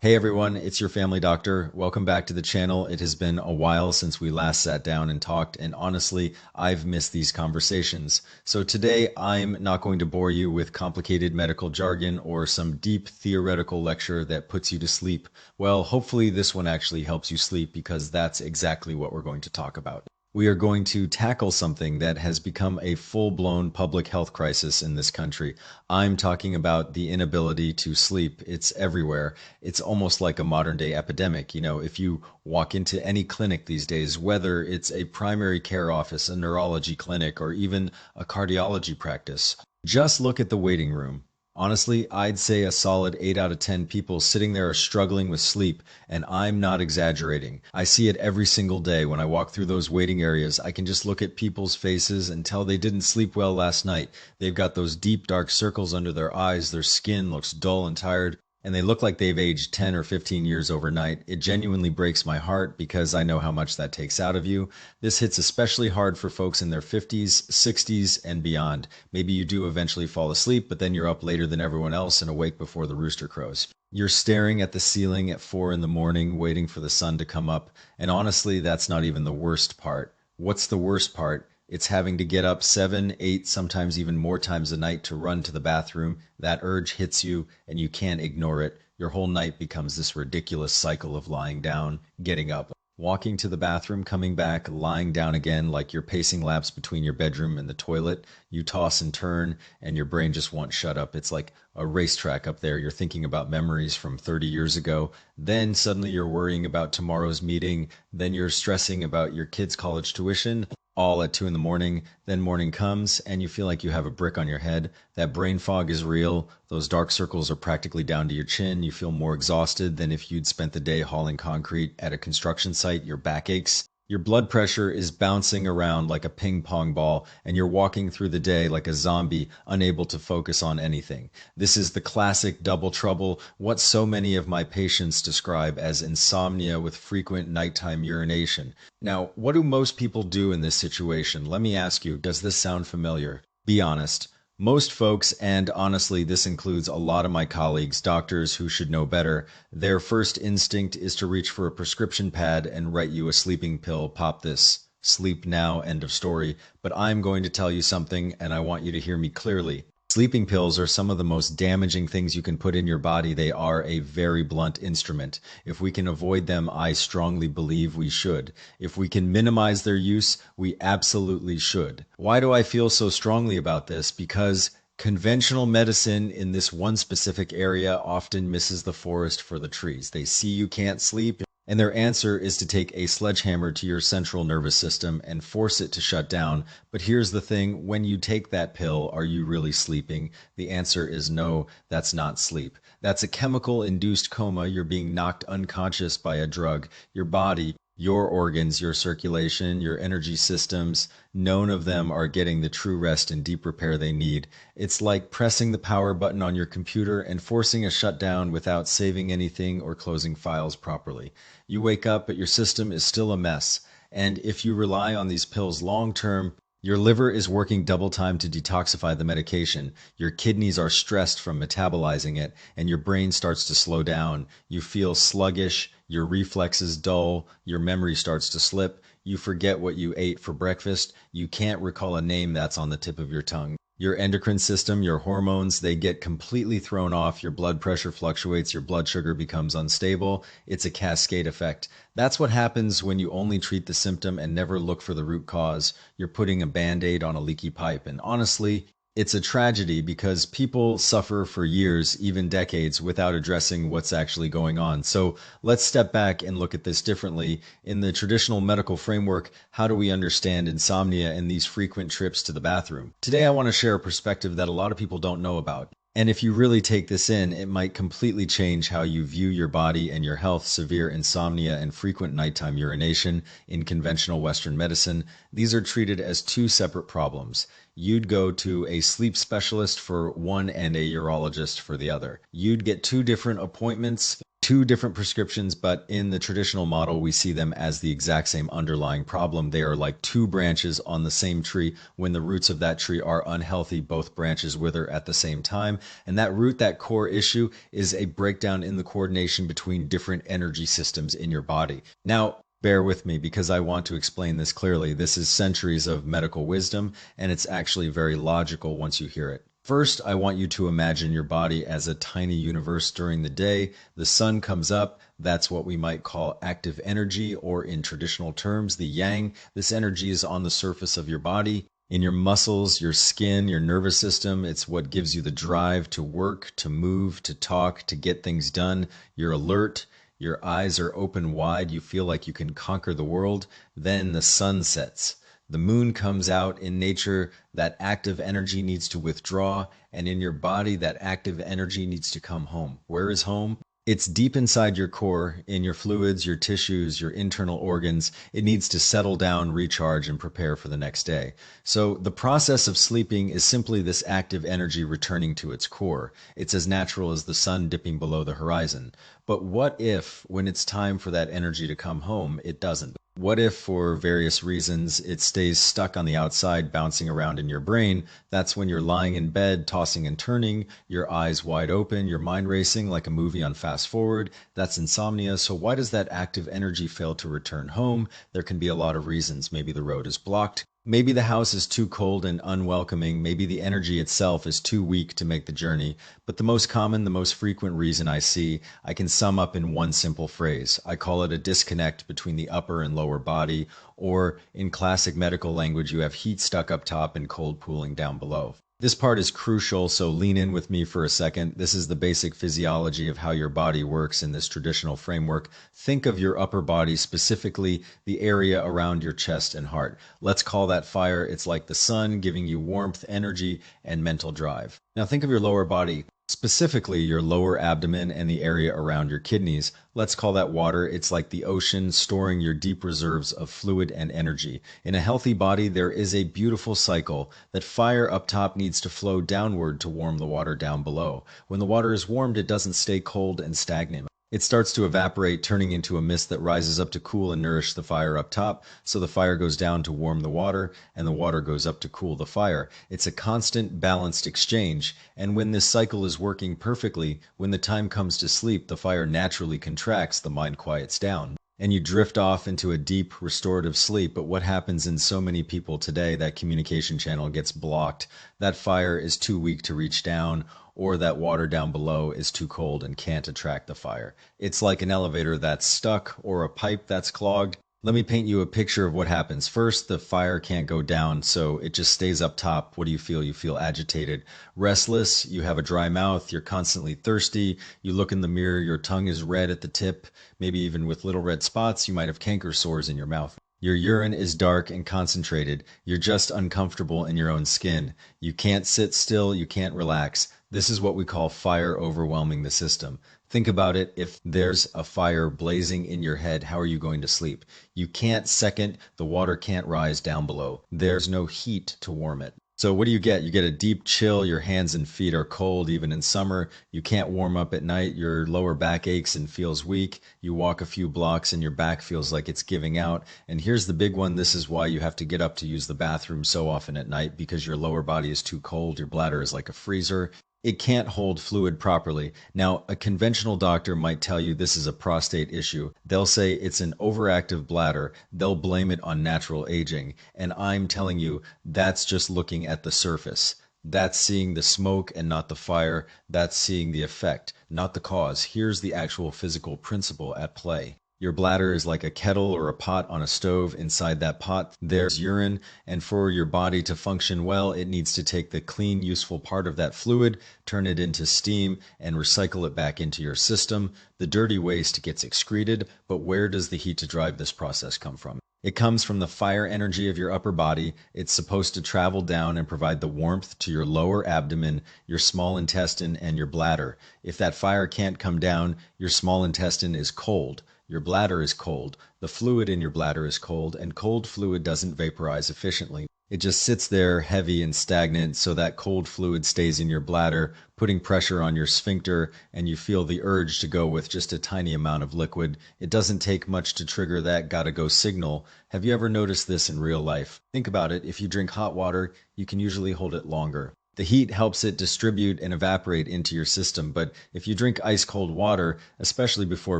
Hey everyone, it's your family doctor. Welcome back to the channel. It has been a while since we last sat down and talked, and honestly, I've missed these conversations. So today, I'm not going to bore you with complicated medical jargon or some deep theoretical lecture that puts you to sleep. Well, hopefully this one actually helps you sleep because that's exactly what we're going to talk about. We are going to tackle something that has become a full-blown public health crisis in this country. I'm talking about the inability to sleep. It's everywhere. It's almost like a modern-day epidemic. If you walk into any clinic these days, whether it's a primary care office, a neurology clinic, or even a cardiology practice, just look at the waiting room. Honestly, I'd say a solid 8 out of 10 people sitting there are struggling with sleep, and I'm not exaggerating. I see it every single day when I walk through those waiting areas. I can just look at people's faces and tell they didn't sleep well last night. They've got those deep dark circles under their eyes, their skin looks dull and tired, and they look like they've aged 10 or 15 years overnight. It genuinely breaks my heart because I know how much that takes out of you. This hits especially hard for folks in their 50s, 60s, and beyond. Maybe you do eventually fall asleep, but then you're up later than everyone else and awake before the rooster crows. You're staring at the ceiling at 4 in the morning, waiting for the sun to come up. And honestly, that's not even the worst part. What's the worst part? It's having to get up 7, 8, sometimes even more times a night to run to the bathroom. That urge hits you and you can't ignore it. Your whole night becomes this ridiculous cycle of lying down, getting up, walking to the bathroom, coming back, lying down again like you're pacing laps between your bedroom and the toilet. You toss and turn and your brain just won't shut up. It's like a racetrack up there. You're thinking about memories from 30 years ago. Then suddenly you're worrying about tomorrow's meeting. Then you're stressing about your kids' college tuition, all at 2 in the morning. Then morning comes and you feel like you have a brick on your head. That brain fog is real. Those dark circles are practically down to your chin. You feel more exhausted than if you'd spent the day hauling concrete at a construction site. Your back aches. Your blood pressure is bouncing around like a ping pong ball, and you're walking through the day like a zombie, unable to focus on anything. This is the classic double trouble, what so many of my patients describe as insomnia with frequent nighttime urination. Now, what do most people do in this situation? Let me ask you, does this sound familiar? Be honest. Most folks, and honestly, this includes a lot of my colleagues, doctors who should know better, their first instinct is to reach for a prescription pad and write you a sleeping pill. Pop this. Sleep now, end of story. But I'm going to tell you something, and I want you to hear me clearly. Sleeping pills are some of the most damaging things you can put in your body. They are a very blunt instrument. If we can avoid them, I strongly believe we should. If we can minimize their use, we absolutely should. Why do I feel so strongly about this? Because conventional medicine in this one specific area often misses the forest for the trees. They see you can't sleep, and their answer is to take a sledgehammer to your central nervous system and force it to shut down. But here's the thing, when you take that pill, are you really sleeping? The answer is no, that's not sleep. That's a chemical-induced coma. You're being knocked unconscious by a drug. Your body, your organs, your circulation, your energy systems, none of them are getting the true rest and deep repair they need. It's like pressing the power button on your computer and forcing a shutdown without saving anything or closing files properly. You wake up, but your system is still a mess. And if you rely on these pills long term, your liver is working double time to detoxify the medication. Your kidneys are stressed from metabolizing it, and your brain starts to slow down. You feel sluggish, your reflexes dull, your memory starts to slip. You forget what you ate for breakfast. You can't recall a name that's on the tip of your tongue. Your endocrine system, your hormones, they get completely thrown off. Your blood pressure fluctuates. Your blood sugar becomes unstable. It's a cascade effect. That's what happens when you only treat the symptom and never look for the root cause. You're putting a Band-Aid on a leaky pipe. And honestly, it's a tragedy because people suffer for years, even decades, without addressing what's actually going on. So let's step back and look at this differently. In the traditional medical framework, how do we understand insomnia and these frequent trips to the bathroom? Today, I want to share a perspective that a lot of people don't know about. And if you really take this in, it might completely change how you view your body and your health. Severe insomnia and frequent nighttime urination in conventional Western medicine, these are treated as two separate problems. You'd go to a sleep specialist for one and a urologist for the other. You'd get two different appointments Two different prescriptions, but in the traditional model, we see them as the exact same underlying problem. They are like two branches on the same tree. When the roots of that tree are unhealthy, both branches wither at the same time. And that root, that core issue, is a breakdown in the coordination between different energy systems in your body. Now, bear with me because I want to explain this clearly. This is centuries of medical wisdom, and it's actually very logical once you hear it. First, I want you to imagine your body as a tiny universe during the day. The sun comes up. That's what we might call active energy, or in traditional terms, the yang. This energy is on the surface of your body, in your muscles, your skin, your nervous system. It's what gives you the drive to work, to move, to talk, to get things done. You're alert. Your eyes are open wide. You feel like you can conquer the world. Then the sun sets. The moon comes out. In nature, that active energy needs to withdraw, and in your body, that active energy needs to come home. Where is home? It's deep inside your core, in your fluids, your tissues, your internal organs. It needs to settle down, recharge, and prepare for the next day. So the process of sleeping is simply this active energy returning to its core. It's as natural as the sun dipping below the horizon. But what if, when it's time for that energy to come home, it doesn't? What if, for various reasons, it stays stuck on the outside, bouncing around in your brain? That's when you're lying in bed, tossing and turning, your eyes wide open, your mind racing like a movie on fast forward. That's insomnia. So why does that active energy fail to return home? There can be a lot of reasons. Maybe the road is blocked. Maybe the house is too cold and unwelcoming. Maybe the energy itself is too weak to make the journey. But the most common, the most frequent reason I see, I can sum up in one simple phrase. I call it a disconnect between the upper and lower body, or in classic medical language, you have heat stuck up top and cold cooling down below. This part is crucial, so lean in with me for a second. This is the basic physiology of how your body works in this traditional framework. Think of your upper body, specifically the area around your chest and heart. Let's call that fire. It's like the sun giving you warmth, energy, and mental drive. Now think of your lower body, specifically your lower abdomen and the area around your kidneys. Let's call that water. It's like the ocean storing your deep reserves of fluid and energy. In a healthy body, there is a beautiful cycle that fire up top needs to flow downward to warm the water down below. When the water is warmed, it doesn't stay cold and stagnant. It starts to evaporate, turning into a mist that rises up to cool and nourish the fire up top. So the fire goes down to warm the water, and the water goes up to cool the fire. It's a constant, balanced exchange. And when this cycle is working perfectly, when the time comes to sleep, the fire naturally contracts, the mind quiets down, and you drift off into a deep, restorative sleep. But what happens in so many people today, that communication channel gets blocked. That fire is too weak to reach down, or that water down below is too cold and can't attract the fire. It's like an elevator that's stuck or a pipe that's clogged. Let me paint you a picture of what happens. First, the fire can't go down, so it just stays up top. What do you feel? You feel agitated, restless, you have a dry mouth, you're constantly thirsty, you look in the mirror, your tongue is red at the tip, maybe even with little red spots. You might have canker sores in your mouth. Your urine is dark and concentrated. You're just uncomfortable in your own skin. You can't sit still, you can't relax. This is what we call fire overwhelming the system. Think about it. If there's a fire blazing in your head, how are you going to sleep? You can't second, the water can't rise down below. There's no heat to warm it. So what do? You get a deep chill. Your hands and feet are cold even in summer. You can't warm up at night. Your lower back aches and feels weak. You walk a few blocks and your back feels like it's giving out. And here's the big one. This is why you have to get up to use the bathroom so often at night, because your lower body is too cold. Your bladder is like a freezer. It can't hold fluid properly. Now, a conventional doctor might tell you this is a prostate issue. They'll say it's an overactive bladder. They'll blame it on natural aging. And I'm telling you, that's just looking at the surface. That's seeing the smoke and not the fire. That's seeing the effect, not the cause. Here's the actual physical principle at play. Your bladder is like a kettle or a pot on a stove. Inside that pot, there's urine, and for your body to function well, it needs to take the clean, useful part of that fluid, turn it into steam, and recycle it back into your system. The dirty waste gets excreted, but where does the heat to drive this process come from? It comes from the fire energy of your upper body. It's supposed to travel down and provide the warmth to your lower abdomen, your small intestine, and your bladder. If that fire can't come down, your small intestine is cold. Your bladder is cold, the fluid in your bladder is cold, and cold fluid doesn't vaporize efficiently. It just sits there heavy and stagnant, so that cold fluid stays in your bladder, putting pressure on your sphincter, and you feel the urge to go with just a tiny amount of liquid. It doesn't take much to trigger that gotta go signal. Have you ever noticed this in real life? Think about it. If you drink hot water, you can usually hold it longer. The heat helps it distribute and evaporate into your system, but if you drink ice cold water, especially before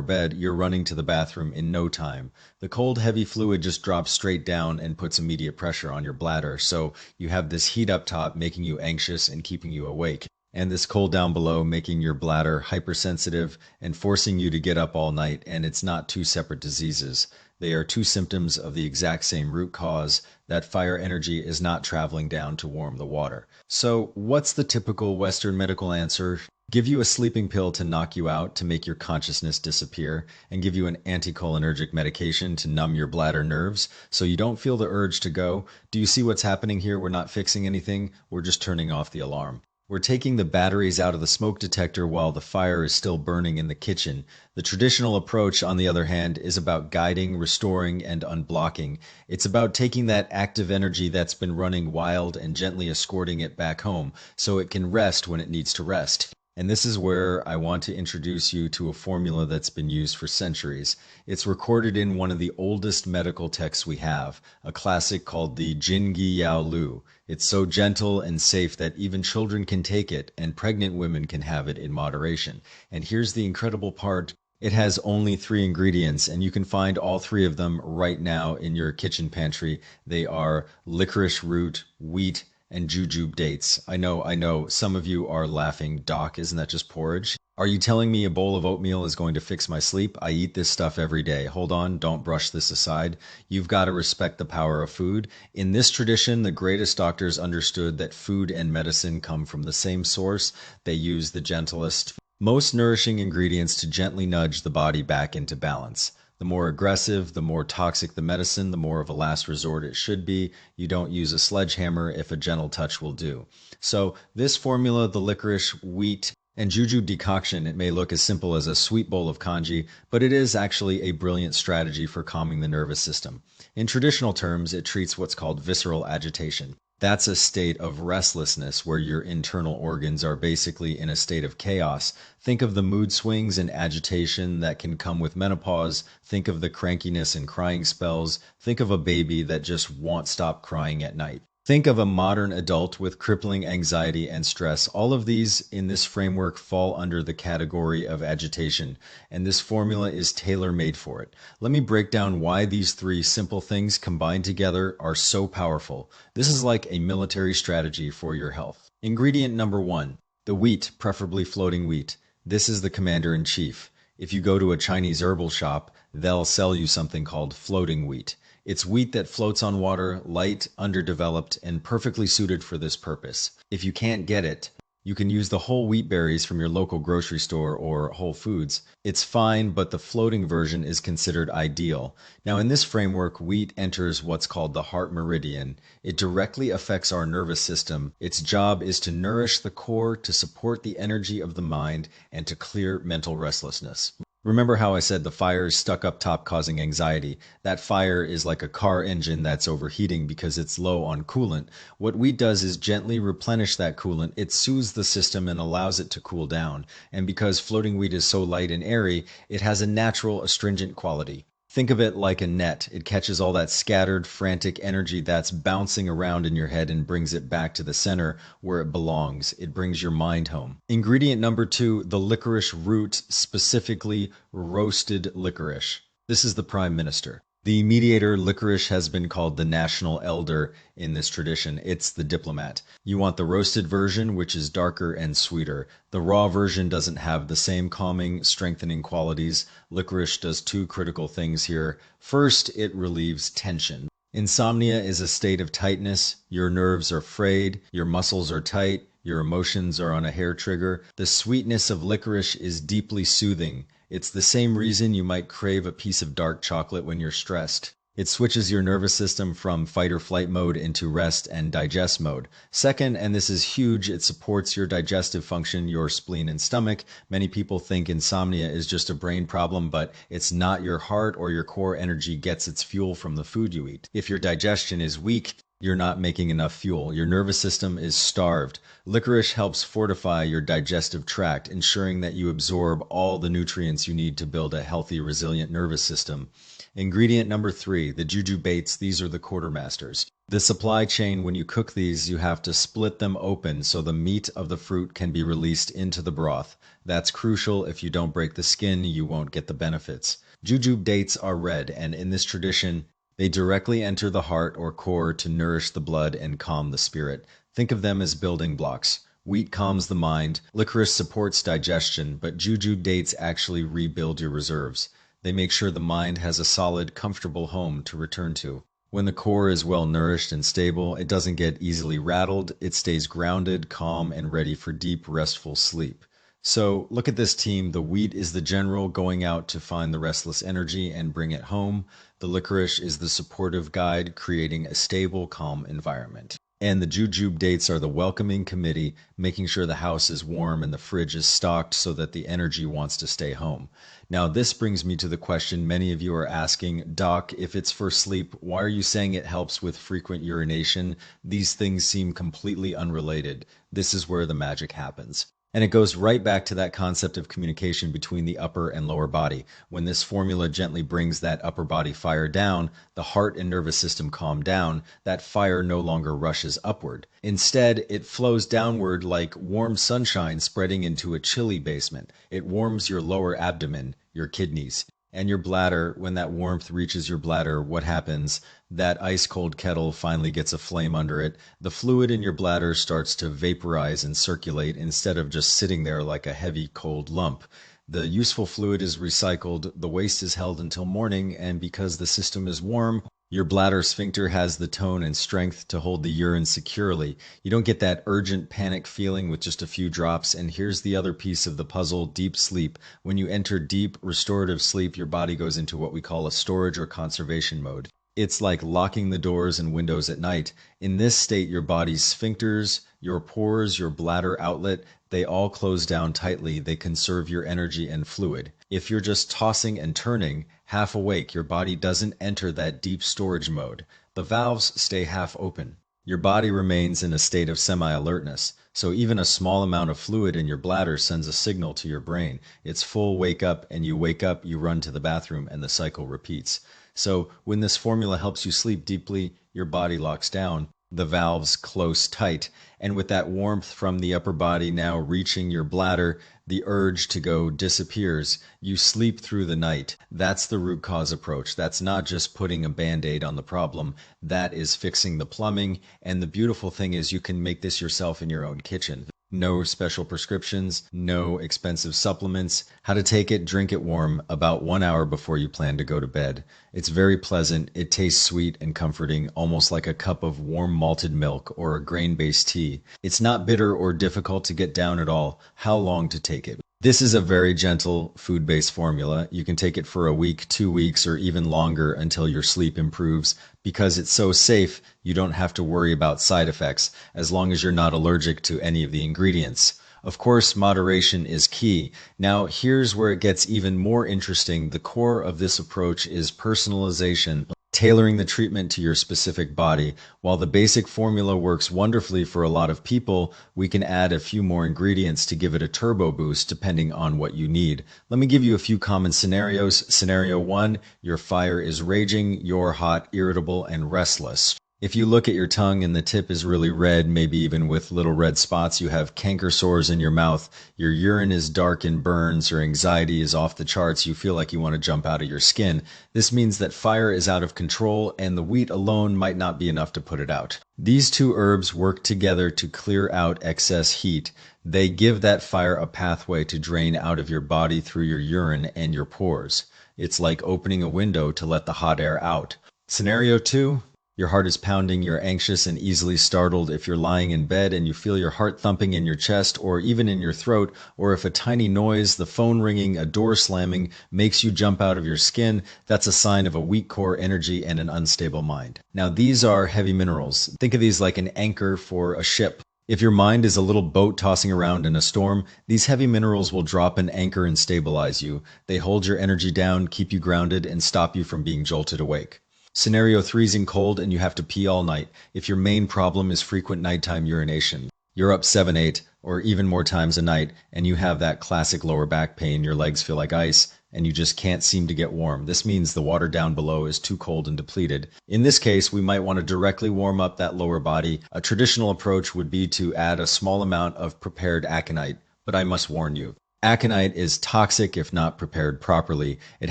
bed, you're running to the bathroom in no time. The cold, heavy fluid just drops straight down and puts immediate pressure on your bladder, so you have this heat up top making you anxious and keeping you awake, and this cold down below making your bladder hypersensitive and forcing you to get up all night, and it's not two separate diseases. They are two symptoms of the exact same root cause. That fire energy is not traveling down to warm the water. So, what's the typical Western medical answer? Give you a sleeping pill to knock you out, to make your consciousness disappear, and give you an anticholinergic medication to numb your bladder nerves so you don't feel the urge to go. Do you see what's happening here? We're not fixing anything, we're just turning off the alarm. We're taking the batteries out of the smoke detector while the fire is still burning in the kitchen. The traditional approach, on the other hand, is about guiding, restoring, and unblocking. It's about taking that active energy that's been running wild and gently escorting it back home so it can rest when it needs to rest. And this is where I want to introduce you to a formula that's been used for centuries. It's recorded in one of the oldest medical texts we have, a classic called the Jingi Yao Lu. It's so gentle and safe that even children can take it and pregnant women can have it in moderation. And here's the incredible part. It has only 3 ingredients, and you can find all 3 of them right now in your kitchen pantry. They are licorice root, wheat, and jujube dates. I know, some of you are laughing. Doc, isn't that just porridge? Are you telling me a bowl of oatmeal is going to fix my sleep? I eat this stuff every day. Hold on, don't brush this aside. You've got to respect the power of food. In this tradition, the greatest doctors understood that food and medicine come from the same source. They use the gentlest, most nourishing ingredients to gently nudge the body back into balance. The more aggressive, the more toxic the medicine, the more of a last resort it should be. You don't use a sledgehammer if a gentle touch will do. So this formula, the licorice, wheat, and jujube decoction, it may look as simple as a sweet bowl of congee, but it is actually a brilliant strategy for calming the nervous system. In traditional terms, it treats what's called visceral agitation. That's a state of restlessness where your internal organs are basically in a state of chaos. Think of the mood swings and agitation that can come with menopause. Think of the crankiness and crying spells. Think of a baby that just won't stop crying at night. Think of a modern adult with crippling anxiety and stress. All of these in this framework fall under the category of agitation, and this formula is tailor-made for it. Let me break down why these 3 simple things combined together are so powerful. This is like a military strategy for your health. Ingredient number 1, the wheat, preferably floating wheat. This is the commander-in-chief. If you go to a Chinese herbal shop, they'll sell you something called floating wheat. It's wheat that floats on water, light, underdeveloped, and perfectly suited for this purpose. If you can't get it, you can use the whole wheat berries from your local grocery store or Whole Foods. It's fine, but the floating version is considered ideal. Now, in this framework, wheat enters what's called the heart meridian. It directly affects our nervous system. Its job is to nourish the core, to support the energy of the mind, and to clear mental restlessness. Remember how I said the fire is stuck up top causing anxiety? That fire is like a car engine that's overheating because it's low on coolant. What wheat does is gently replenish that coolant. It soothes the system and allows it to cool down. And because floating wheat is so light and airy, it has a natural astringent quality. Think of it like a net. It catches all that scattered, frantic energy that's bouncing around in your head and brings it back to the center where it belongs. It brings your mind home. Ingredient number 2, the licorice root, specifically roasted licorice. This is the prime minister. The mediator, licorice, has been called the national elder in this tradition. It's the diplomat. You want the roasted version, which is darker and sweeter. The raw version doesn't have the same calming, strengthening qualities. Licorice does 2 critical things here. First, it relieves tension. Insomnia is a state of tightness. Your nerves are frayed, your muscles are tight, your emotions are on a hair trigger. The sweetness of licorice is deeply soothing. It's the same reason you might crave a piece of dark chocolate when you're stressed. It switches your nervous system from fight or flight mode into rest and digest mode. Second, and this is huge, it supports your digestive function, your spleen and stomach. Many people think insomnia is just a brain problem, but it's not. Your heart or your core energy gets its fuel from the food you eat. If your digestion is weak, you're not making enough fuel. Your nervous system is starved. Licorice helps fortify your digestive tract, ensuring that you absorb all the nutrients you need to build a healthy, resilient nervous system. Ingredient number 3, the jujubes. These are the quartermasters. The supply chain, when you cook these, you have to split them open so the meat of the fruit can be released into the broth. That's crucial. If you don't break the skin, you won't get the benefits. Jujube dates are red, and in this tradition, they directly enter the heart or core to nourish the blood and calm the spirit. Think of them as building blocks. Wheat calms the mind, licorice supports digestion, but jujube dates actually rebuild your reserves. They make sure the mind has a solid, comfortable home to return to. When the core is well nourished and stable, it doesn't get easily rattled. It stays grounded, calm, and ready for deep, restful sleep. So look at this team. The wheat is the general going out to find the restless energy and bring it home. The licorice is the supportive guide, creating a stable, calm environment. And the jujube dates are the welcoming committee, making sure the house is warm and the fridge is stocked so that the energy wants to stay home. Now, this brings me to the question many of you are asking, Doc, if it's for sleep, why are you saying it helps with frequent urination? These things seem completely unrelated. This is where the magic happens. And it goes right back to that concept of communication between the upper and lower body. When this formula gently brings that upper body fire down, the heart and nervous system calm down, that fire no longer rushes upward. Instead, it flows downward like warm sunshine spreading into a chilly basement. It warms your lower abdomen, your kidneys, and your bladder. When that warmth reaches your bladder, what happens? That ice cold kettle finally gets a flame under it. The fluid in your bladder starts to vaporize and circulate instead of just sitting there like a heavy cold lump. The useful fluid is recycled, the waste is held until morning, and because the system is warm, your bladder sphincter has the tone and strength to hold the urine securely. You don't get that urgent panic feeling with just a few drops. And here's the other piece of the puzzle, deep sleep. When you enter deep restorative sleep, your body goes into what we call a storage or conservation mode. It's like locking the doors and windows at night. In this state, your body's sphincters, your pores, your bladder outlet, they all close down tightly. They conserve your energy and fluid. If you're just tossing and turning, half awake, your body doesn't enter that deep storage mode. The valves stay half open. Your body remains in a state of semi-alertness. So even a small amount of fluid in your bladder sends a signal to your brain. It's full, wake up, and you wake up, you run to the bathroom, and the cycle repeats. So when this formula helps you sleep deeply, your body locks down, the valves close tight, and with that warmth from the upper body now reaching your bladder, the urge to go disappears. You sleep through the night. That's the root cause approach. That's not just putting a Band-Aid on the problem. That is fixing the plumbing, and the beautiful thing is you can make this yourself in your own kitchen. No special prescriptions, no expensive supplements. How to take it, drink it warm about 1 hour before you plan to go to bed. It's very pleasant. It tastes sweet and comforting, almost like a cup of warm malted milk or a grain-based tea. It's not bitter or difficult to get down at all. How long to take it? This is a very gentle food-based formula. You can take it for a week, 2 weeks, or even longer until your sleep improves. Because it's so safe, you don't have to worry about side effects as long as you're not allergic to any of the ingredients. Of course, moderation is key. Now, here's where it gets even more interesting. The core of this approach is personalization, tailoring the treatment to your specific body. While the basic formula works wonderfully for a lot of people, we can add a few more ingredients to give it a turbo boost depending on what you need. Let me give you a few common scenarios. Scenario 1, your fire is raging, you're hot, irritable, and restless. If you look at your tongue and the tip is really red, maybe even with little red spots, you have canker sores in your mouth, your urine is dark and burns, your anxiety is off the charts, you feel like you want to jump out of your skin. This means that fire is out of control and the wheat alone might not be enough to put it out. These two herbs work together to clear out excess heat. They give that fire a pathway to drain out of your body through your urine and your pores. It's like opening a window to let the hot air out. Scenario 2. Your heart is pounding, you're anxious and easily startled. If you're lying in bed and you feel your heart thumping in your chest or even in your throat, or if a tiny noise, the phone ringing, a door slamming, makes you jump out of your skin, that's a sign of a weak core energy and an unstable mind. Now, these are heavy minerals. Think of these like an anchor for a ship. If your mind is a little boat tossing around in a storm, these heavy minerals will drop an anchor and stabilize you. They hold your energy down, keep you grounded, and stop you from being jolted awake. Scenario 3, cold and you have to pee all night. If your main problem is frequent nighttime urination, you're up 7, 8, or even more times a night, and you have that classic lower back pain, your legs feel like ice, and you just can't seem to get warm. This means the water down below is too cold and depleted. In this case, we might want to directly warm up that lower body. A traditional approach would be to add a small amount of prepared aconite, but I must warn you, aconite is toxic if not prepared properly. It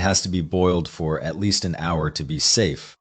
has to be boiled for at least an hour to be safe.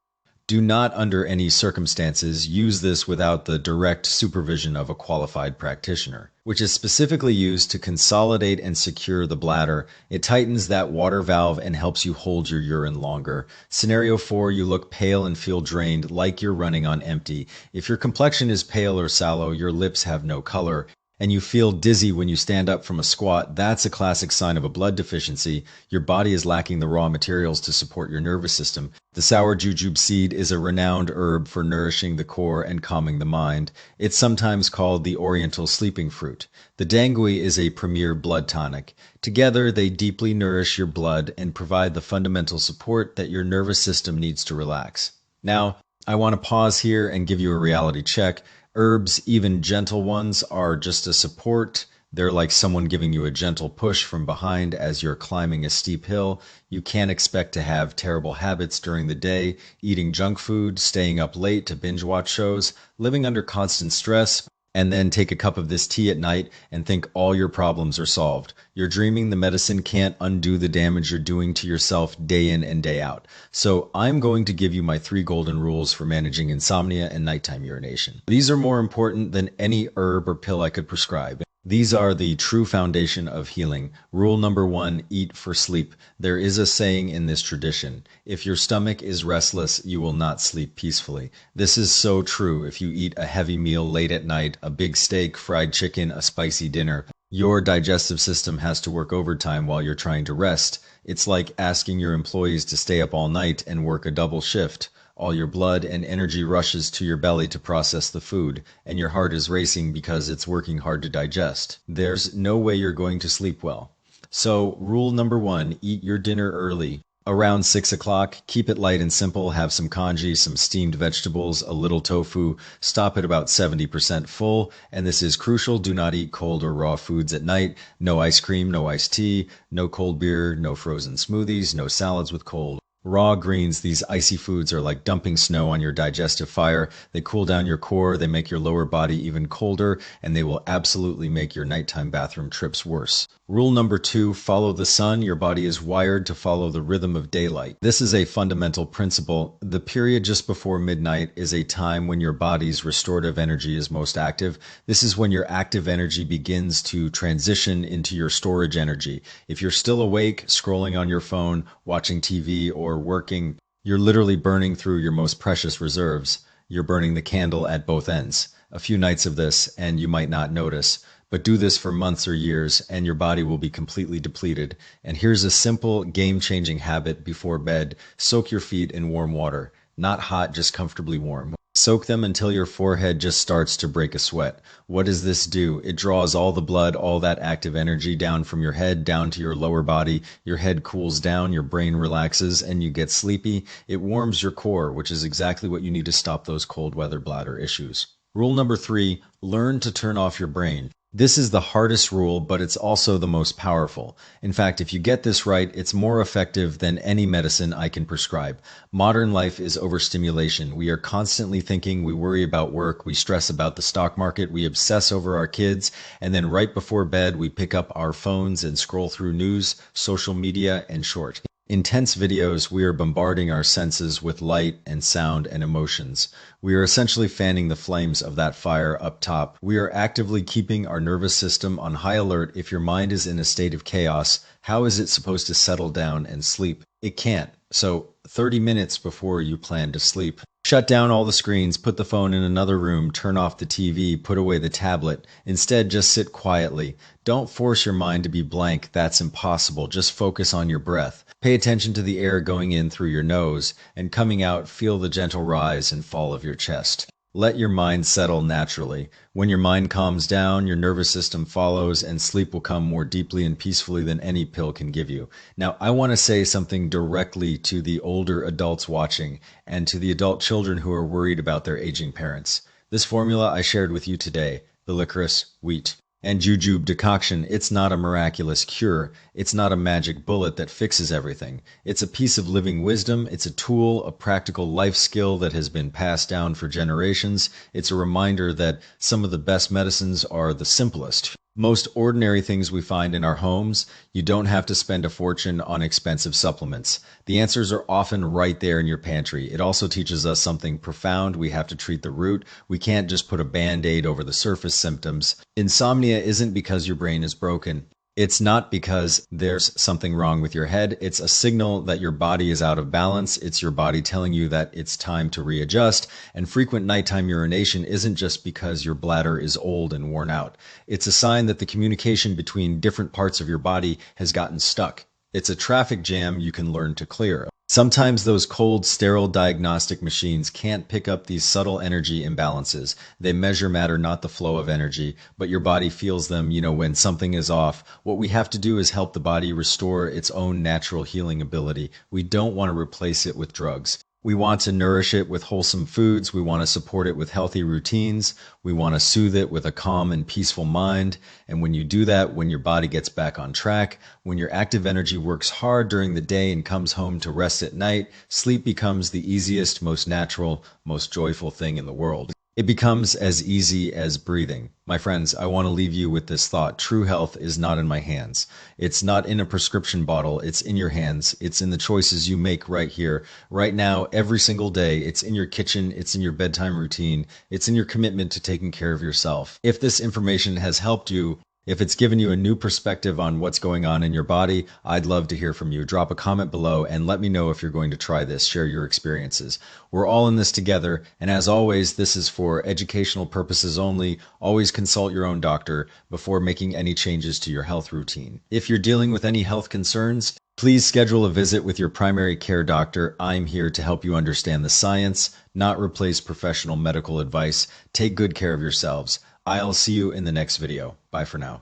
Do not, under any circumstances, use this without the direct supervision of a qualified practitioner, which is specifically used to consolidate and secure the bladder. It tightens that water valve and helps you hold your urine longer. Scenario 4, you look pale and feel drained, like you're running on empty. If your complexion is pale or sallow, your lips have no color, and you feel dizzy when you stand up from a squat, that's a classic sign of a blood deficiency. Your body is lacking the raw materials to support your nervous system. The sour jujube seed is a renowned herb for nourishing the core and calming the mind. It's sometimes called the oriental sleeping fruit. The dangui is a premier blood tonic. Together, they deeply nourish your blood and provide the fundamental support that your nervous system needs to relax. Now, I want to pause here and give you a reality check. Herbs, even gentle ones, are just a support. They're like someone giving you a gentle push from behind as you're climbing a steep hill. You can't expect to have terrible habits during the day, eating junk food, staying up late to binge watch shows, living under constant stress, and then take a cup of this tea at night and think all your problems are solved. You're dreaming. The medicine can't undo the damage you're doing to yourself day in and day out. So I'm going to give you my 3 golden rules for managing insomnia and nighttime urination. These are more important than any herb or pill I could prescribe. These are the true foundation of healing. Rule number 1, eat for sleep. There is a saying in this tradition: if your stomach is restless, you will not sleep peacefully. This is so true. If you eat a heavy meal late at night, a big steak, fried chicken, a spicy dinner, your digestive system has to work overtime while you're trying to rest. It's like asking your employees to stay up all night and work a double shift. All your blood and energy rushes to your belly to process the food, and your heart is racing because it's working hard to digest. There's no way you're going to sleep well. So, rule number 1, eat your dinner early. Around 6 o'clock, keep it light and simple. Have some congee, some steamed vegetables, a little tofu. Stop at about 70% full, and this is crucial. Do not eat cold or raw foods at night. No ice cream, no iced tea, no cold beer, no frozen smoothies, no salads with cold. Raw greens, these icy foods, are like dumping snow on your digestive fire. They cool down your core, they make your lower body even colder, and they will absolutely make your nighttime bathroom trips worse. Rule number 2, follow the sun. Your body is wired to follow the rhythm of daylight. This is a fundamental principle. The period just before midnight is a time when your body's restorative energy is most active. This is when your active energy begins to transition into your storage energy. If you're still awake, scrolling on your phone, watching TV, or working, you're literally burning through your most precious reserves. You're burning the candle at both ends. A few nights of this, and you might not notice. But do this for months or years, and your body will be completely depleted. And here's a simple, game-changing habit before bed. Soak your feet in warm water. Not hot, just comfortably warm. Soak them until your forehead just starts to break a sweat. What does this do? It draws all the blood, all that active energy down from your head down to your lower body. Your head cools down, your brain relaxes, and you get sleepy. It warms your core, which is exactly what you need to stop those cold weather bladder issues. Rule number 3, learn to turn off your brain. This is the hardest rule, but it's also the most powerful. In fact, if you get this right, it's more effective than any medicine I can prescribe. Modern life is overstimulation. We are constantly thinking, we worry about work, we stress about the stock market, we obsess over our kids, and then right before bed, we pick up our phones and scroll through news, social media, and short. Intense videos, we are bombarding our senses with light and sound and emotions. We are essentially fanning the flames of that fire up top. We are actively keeping our nervous system on high alert. If your mind is in a state of chaos, how is it supposed to settle down and sleep? It can't. So 30 minutes before you plan to sleep, shut down all the screens, put the phone in another room, turn off the TV, put away the tablet. Instead, just sit quietly. Don't force your mind to be blank. That's impossible. Just focus on your breath. Pay attention to the air going in through your nose and coming out. Feel the gentle rise and fall of your chest. Let your mind settle naturally. When your mind calms down, your nervous system follows, and sleep will come more deeply and peacefully than any pill can give you. Now, I want to say something directly to the older adults watching and to the adult children who are worried about their aging parents. This formula I shared with you today, the licorice, wheat, and jujube decoction, it's not a miraculous cure. It's not a magic bullet that fixes everything. It's a piece of living wisdom. It's a tool, a practical life skill that has been passed down for generations. It's a reminder that some of the best medicines are the simplest, most ordinary things we find in our homes. You don't have to spend a fortune on expensive supplements. The answers are often right there in your pantry. It also teaches us something profound. We have to treat the root. We can't just put a band-aid over the surface symptoms. Insomnia isn't because your brain is broken. It's not because there's something wrong with your head. It's a signal that your body is out of balance. It's your body telling you that it's time to readjust. And frequent nighttime urination isn't just because your bladder is old and worn out. It's a sign that the communication between different parts of your body has gotten stuck. It's a traffic jam you can learn to clear. Sometimes those cold, sterile diagnostic machines can't pick up these subtle energy imbalances. They measure matter, not the flow of energy, but your body feels them, when something is off. What we have to do is help the body restore its own natural healing ability. We don't want to replace it with drugs. We want to nourish it with wholesome foods. We want to support it with healthy routines. We want to soothe it with a calm and peaceful mind. And when you do that, when your body gets back on track, when your active energy works hard during the day and comes home to rest at night, sleep becomes the easiest, most natural, most joyful thing in the world. It becomes as easy as breathing. My friends, I want to leave you with this thought. True health is not in my hands. It's not in a prescription bottle. It's in your hands. It's in the choices you make right here, right now, every single day. It's in your kitchen. It's in your bedtime routine. It's in your commitment to taking care of yourself. If this information has helped you, if it's given you a new perspective on what's going on in your body, I'd love to hear from you. Drop a comment below and let me know if you're going to try this. Share your experiences. We're all in this together. And as always, this is for educational purposes only. Always consult your own doctor before making any changes to your health routine. If you're dealing with any health concerns, please schedule a visit with your primary care doctor. I'm here to help you understand the science, not replace professional medical advice. Take good care of yourselves. I'll see you in the next video. Bye for now.